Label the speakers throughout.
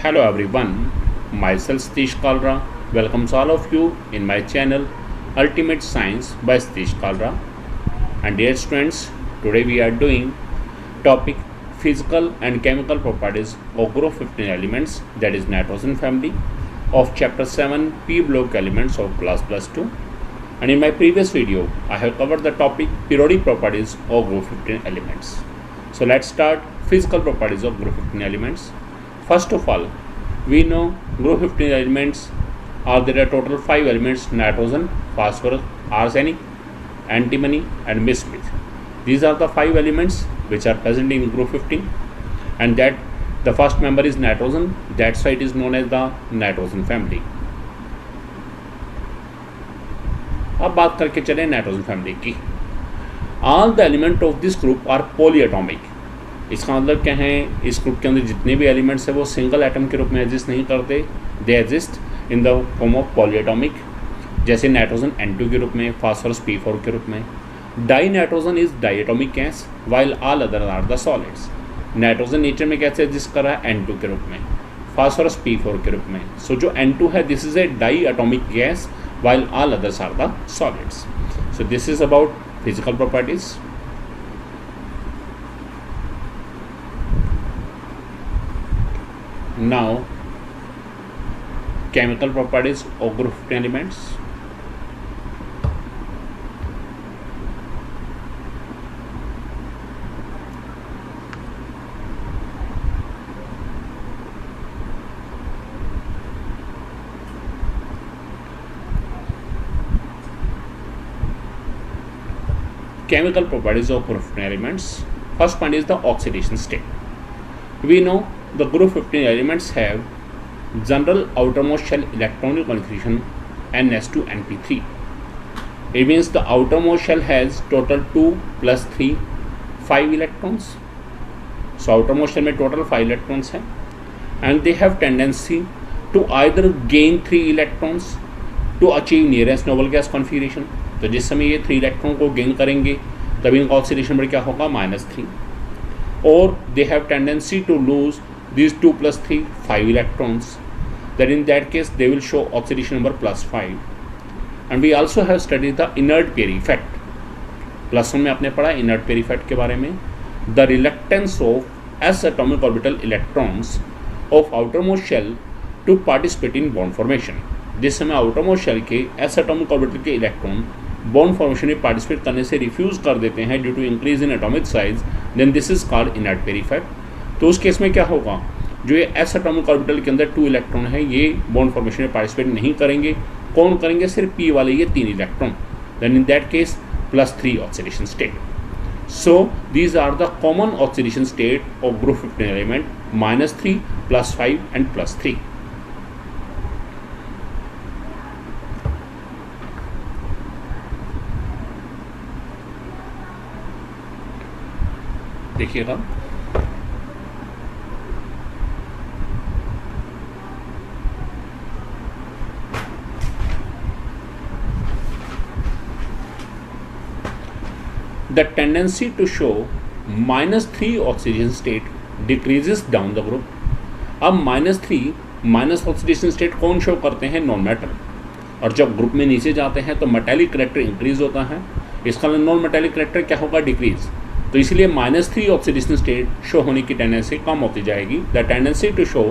Speaker 1: Hello everyone, myself Satish Kalra welcomes all of you in my channel Ultimate Science by Satish Kalra. And dear students, today we are doing topic physical and chemical properties of group 15 elements, that is nitrogen family, of chapter 7 p block elements of class plus 2. And in my previous video I have covered the topic periodic properties of group 15 elements. So let's start physical properties of group 15 elements. First of all, we know group 15 elements are there are total 5 elements: nitrogen, phosphorus, arsenic, antimony and bismuth. These are the 5 elements which are present in group 15, and that the first member is nitrogen. That's why it is known as the nitrogen family. अब बात करके चले nitrogen family की. All the element of this group are polyatomic. इसका मतलब क्या है, इस ग्रुप के अंदर जितने भी एलिमेंट्स हैं वो सिंगल एटम के रूप में एग्जिस्ट नहीं करते, they exist in the form of polyatomic. जैसे नाइट्रोजन N2 के रूप में, फास्फोरस P4 के रूप में. Dinitrogen is diatomic gas while all other are the solids. Nitrogen nature में कैसे एग्जिस्ट कर रहा है, N2 के रूप में, फास्फोरस P4 के रूप में. सो जो N2 है this is a diatomic gas while all others are the solids. So this is about physical properties. Now chemical properties of group 15 elements. Chemical properties of group 15 elements. First point is the oxidation state. We know the group 15 elements have general outermost shell electronic configuration NS2 NP3. It means the outermost shell has total 2 plus 3 5 electrons. So outermost shell में total 5 electrons हैं, and they have tendency to either gain 3 electrons to achieve nearest noble gas configuration. तो जिस समय ये 3 electron को gain करेंगे तब इनका ऑक्सीडेशन नंबर क्या होगा, -3. और they have tendency to lose these 2 plus 3 5 electrons. That in that case they will show oxidation number +5. And we also have studied the inert pair effect. +1 में आपने पढ़ा इनर्ट पेयर इफेक्ट के बारे में. The reluctance of s atomic orbital electrons of outermost shell to participate in bond formation. जिस समय outermost shell के s atomic orbital के इलेक्ट्रॉन बॉन्ड फॉर्मेशन में पार्टिसिपेट करने से रिफ्यूज़ कर देते हैं due to increase in atomic size, then this is called inert pair effect. तो उस केस में क्या होगा, जो ये एस एटॉमिक ऑर्बिटल के अंदर 2 इलेक्ट्रॉन है ये बॉन्ड फॉर्मेशन में पार्टिसिपेट नहीं करेंगे. कौन करेंगे, सिर्फ पी वाले ये 3 electron. Then in that case +3 oxidation state. So these are the common oxidation state of group 15 element, -3, +5 and +3. देखिएगा the tendency to show -3 oxidation state decreases down the group. अब -3 माइनस ऑक्सीडेशन स्टेट कौन show करते हैं, non metal. और जब group में नीचे जाते हैं तो मेटालिक करेक्टर इंक्रीज होता है, इसका नॉन मेटालिक करेक्टर क्या होगा, डिक्रीज. तो इसलिए -3 ऑक्सीडेशन स्टेट शो होने की टेंडेंसी कम होती जाएगी. The tendency to show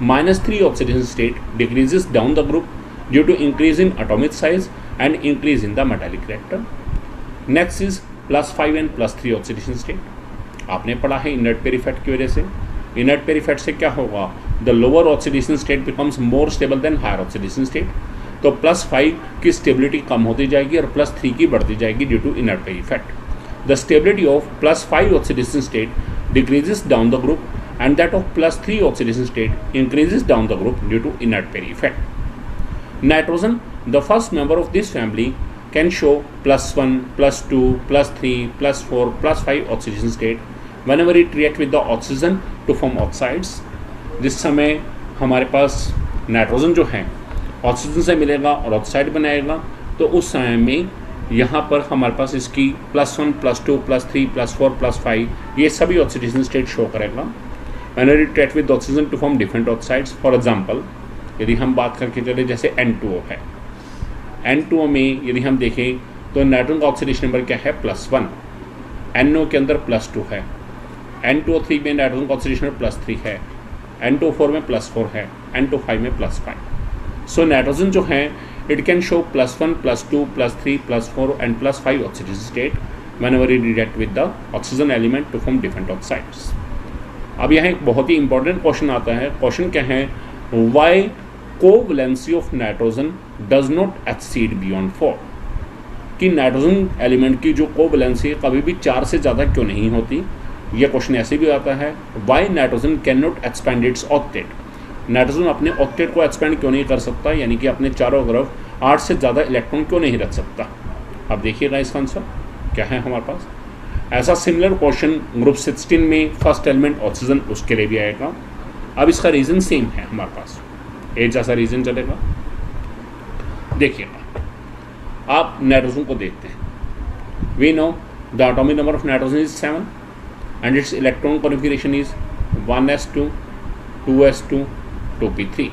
Speaker 1: -3 oxidation state decreases down the group due to increase in atomic size and increase in the metallic character. Next is +5 and +3 oxidation state. आपने पढ़ा है inert pair effect की वजह से. Inert pair effect से क्या होगा, the lower oxidation state becomes more stable than higher oxidation state. तो +5 की स्टेबिलिटी कम होती जाएगी और +3 की बढ़ती जाएगी due to inert pair effect. The stability of +5 oxidation state decreases down the group, and that of +3 oxidation state increases down the group due to inert pair effect. Nitrogen, the first member of this family, can show +1, +2, +3, +4, +5 oxidation state whenever it reacts with the oxygen to form oxides. जिस समय हमारे पास nitrogen जो है oxygen से मिलेगा और oxide बनाएगा, तो उस समय में यहाँ पर हमारे पास इसकी +1, +2, +3, +4, +5 ये सभी ऑक्सीडेशन स्टेट शो करेगा. whenever it react with oxygen to form different oxides. For example, यदि हम बात करके चले जैसे N2O है, N2O में यदि हम देखें तो नाइट्रोजन का ऑक्सीडेशन नंबर क्या है +1, NO के अंदर +2 है, N2O3 में नाइट्रोजन का ऑक्सीडेशन नंबर +3 है, N2O4 में +4 है, N2O5 में +5. सो नाइट्रोजन जो है it can show +1, +2, +3, +4 and +5 oxidation state whenever it react with the oxygen element to form different oxides. अब यहाँ एक बहुत ही इंपॉर्टेंट क्वेश्चन आता है. क्वेश्चन क्या है? Why covalency of nitrogen does not exceed beyond 4. कि नाइट्रोजन एलिमेंट की जो कोवैलेंसी कभी भी 4 से ज़्यादा क्यों नहीं होती. यह क्वेश्चन ऐसे भी आता है, why nitrogen can not expand its octet. Nitrogen अपने ऑक्टेट को एक्सपेंड क्यों नहीं कर सकता, यानी कि अपने चारों तरफ 8 से ज़्यादा इलेक्ट्रॉन क्यों नहीं रख सकता. अब देखिएगा इसका आंसर क्या है हमारे पास. ऐसा सिमिलर क्वेश्चन ग्रुप 16 में फर्स्ट एलिमेंट ऑक्सीजन उसके लिए भी आएगा. अब इसका रीज़न सेम है हमारे पास, एक जैसा रीज़न चलेगा. देखिएगा, आप नाइट्रोजन को देखते हैं. We know the atomic number of nitrogen is 7 and its electron configuration is 1s2, 2s2, 2p3.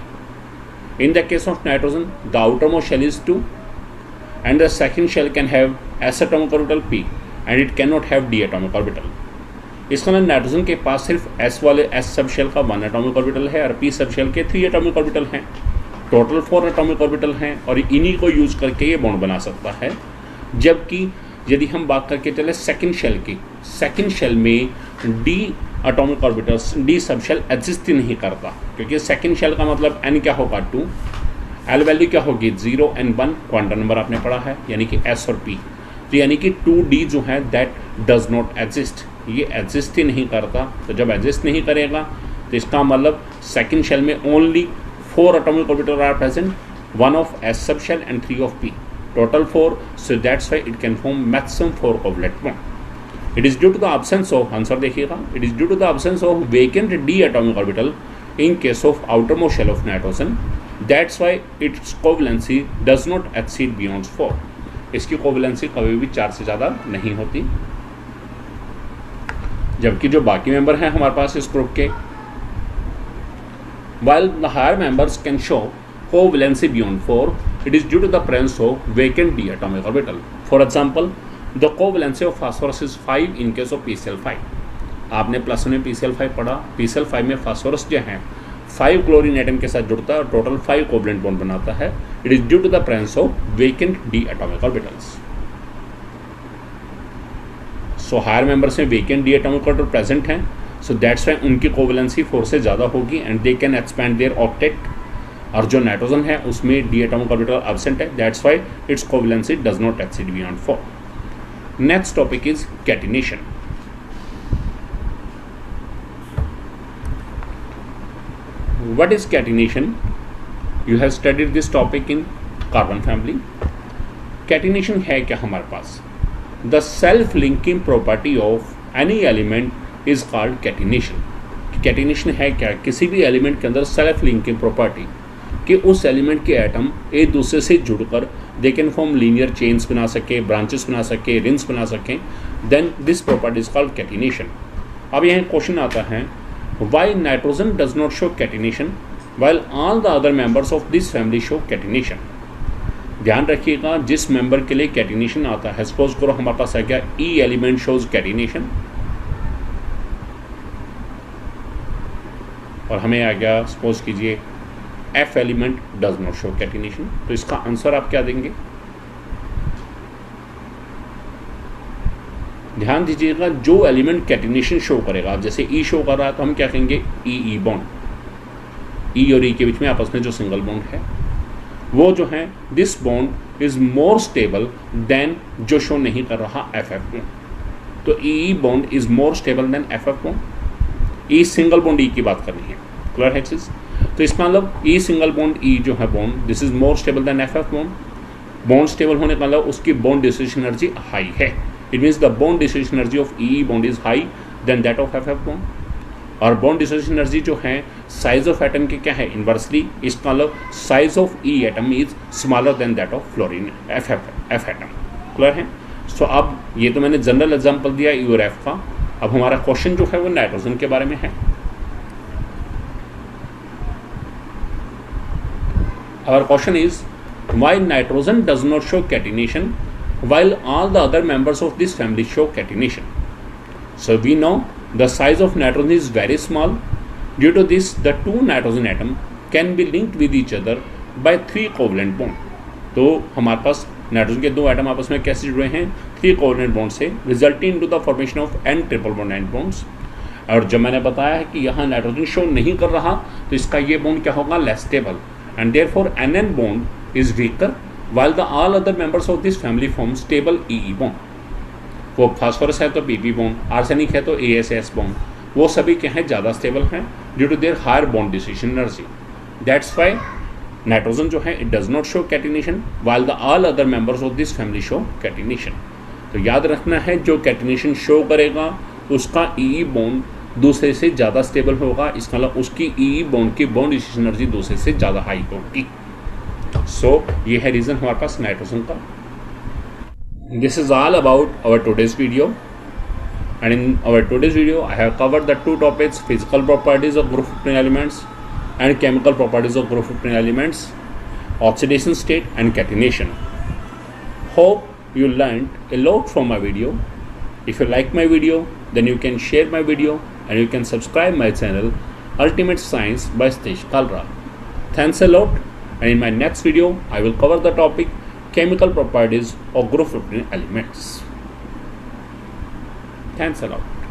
Speaker 1: In the case of nitrogen, the outermost shell is 2 and the second shell can have s atomic orbital p and it cannot have d atomic orbital. इसका मतलब nitrogen के पास सिर्फ s वाले s sub shell का 1 atomic orbital है और p सब shell के 3 एटॉमिक ऑर्बिटल हैं. टोटल 4 एटॉमिक ऑर्बिटल हैं और इन्हीं को यूज करके ये बॉन्ड बना सकता है. जबकि यदि हम बात करके चले सेकंड शेल की, सेकंड शेल में d atomic orbitals, d sub shell exist ही नहीं करता, क्योंकि सेकंड शेल का मतलब n क्या होगा 2, L वैल्यू क्या होगी 0 and 1, क्वांटम नंबर आपने पढ़ा है, यानी कि S और P. तो यानी कि 2D जो है दैट डज नॉट एग्जिस्ट, ये एग्जिस्ट ही नहीं करता. तो जब एग्जिस्ट नहीं करेगा तो इसका मतलब सेकंड शेल में only 4 atomic orbital are present, 1 of S sub shell and 3 of P, total 4. So that's why it can form maximum 4 covalent bond. It is due to the absence of, answer देखिएगा, it is due to the absence of vacant d atomic orbital in case of outermost shell of nitrogen. That's why its covalency does not exceed beyond 4. इसकी covalency कभी भी 4 से ज़्यादा नहीं होती. जबकि जो बाकी मेंबर हैं हमारे पास इस ग्रुप के, while the higher members can show covalency beyond 4, it is due to the presence of vacant d atomic orbital. For example, the covalency of phosphorus is 5 in case of PCl5. आपने plus में PCl5 पढ़ा. PCl5 में phosphorus जो है 5 chlorine atom के साथ जुड़ता है और टोटल 5 कोवैलेंट बॉन्ड बनाता है. It is due to the presence of vacant d atomic orbitals. So higher members में vacant d atomic orbital present हैं, सो दैट्स वाई उनकी कोवैलेंसी 4 से ज़्यादा होगी and they can expand their octet. और जो नाइट्रोजन है उसमें डी एटॉमिक ऑर्बिटल एब्सेंट है, that's why its covalency does not exceed beyond 4. Next topic is catenation. What is catenation? You have studied this topic in carbon family. Catenation है क्या हमारे पास? The self-linking property of any element is called catenation. Catenation है क्या? किसी भी element के अंदर self linking property कि उस एलिमेंट के एटम एक दूसरे से जुड़कर they can form linear chains बना सके, ब्रांचेस बना सके, रिंग्स बना सकें, then this property is called catenation. अब यहाँ क्वेश्चन आता है, why nitrogen does not show catenation while all the other members of this family show catenation. ध्यान रखिएगा, जिस मेंबर के लिए कैटिनेशन आता है, सपोज करो हमारे पास है क्या ई एलिमेंट शोज कैटिनेशन और हमें आ गया सपोज कीजिए F element does not show catenation. तो इसका आंसर आप क्या देंगे? ध्यान दीजिएगा, जो एलिमेंट कैटिनेशन शो करेगा, जैसे E शो कर रहा है तो हम क्या कहेंगे ई बॉन्ड. E और E के बीच में आपस में जो सिंगल बॉन्ड है वो जो है this bond is more stable then जो शो नहीं कर रहा FF बॉन्ड. तो E bond is more stable than FF bond. E single bond E की बात करनी है, क्लियर है चीज. तो इसका मतलब E सिंगल बॉन्ड E जो है bond this is more stable than FF bond. Bond stable होने का मतलब उसकी बॉन्ड डिसोसिएशन एनर्जी हाई है. It means the bond dissociation energy of E bond is high than that of FF bond. और bond dissociation energy जो है size of atom की क्या है इन्वर्सली, इसका मतलब size of E atom is smaller than that of fluorine F atom. Clear है. सो अब ये तो मैंने जनरल एग्जाम्पल दिया E और F का. अब हमारा क्वेश्चन जो है वो नाइट्रोजन के बारे में है. Our question is, why nitrogen does not show catenation while all the other members of this family show catenation? So we know the size of nitrogen is very small. Due to this, the two nitrogen atom can be linked with each other by 3 covalent bond. तो हमारे पास nitrogen के 2 atom आपस में कैसे जुड़े हैं? 3 covalent bond से, resulting into the formation of n triple bond and bonds. और जब मैंने बताया है कि यहाँ नाइट्रोजन शो नहीं कर रहा तो इसका ये बॉन्ड क्या होगा? Less stable, and therefore NN bond is weaker while the all other members of this family form stable EE bond. वो फास्फोरस है तो PP बॉन्ड, आर्सेनिक है तो ASS बॉन्ड, वो सभी क्या हैं? ज़्यादा स्टेबल हैं due to their higher bond decision energy. That's why nitrogen जो है it does not show catenation while the all other members of this family show catenation. तो याद रखना है, जो कैटिनेशन शो करेगा उसका EE बॉन्ड दूसरे से ज़्यादा स्टेबल होगा, इसका मतलब उसकी EE बॉन्ड की बॉन्ड डिसीजन एनर्जी दूसरे से ज़्यादा हाई होगी. सो ये है रीज़न हमारे पास नाइट्रोजन का. This is all about our today's video, and in our today's video I have covered the 2 topics, physical properties of group 15 elements and chemical properties of group 15 elements, oxidation state and catenation. Hope you learned a lot from my video. If you like my video, then you can share my video and you can subscribe my channel Ultimate Science by Satish Kalra. Thanks a lot, and in my next video I will cover the topic chemical properties of group 15 elements. Thanks a lot.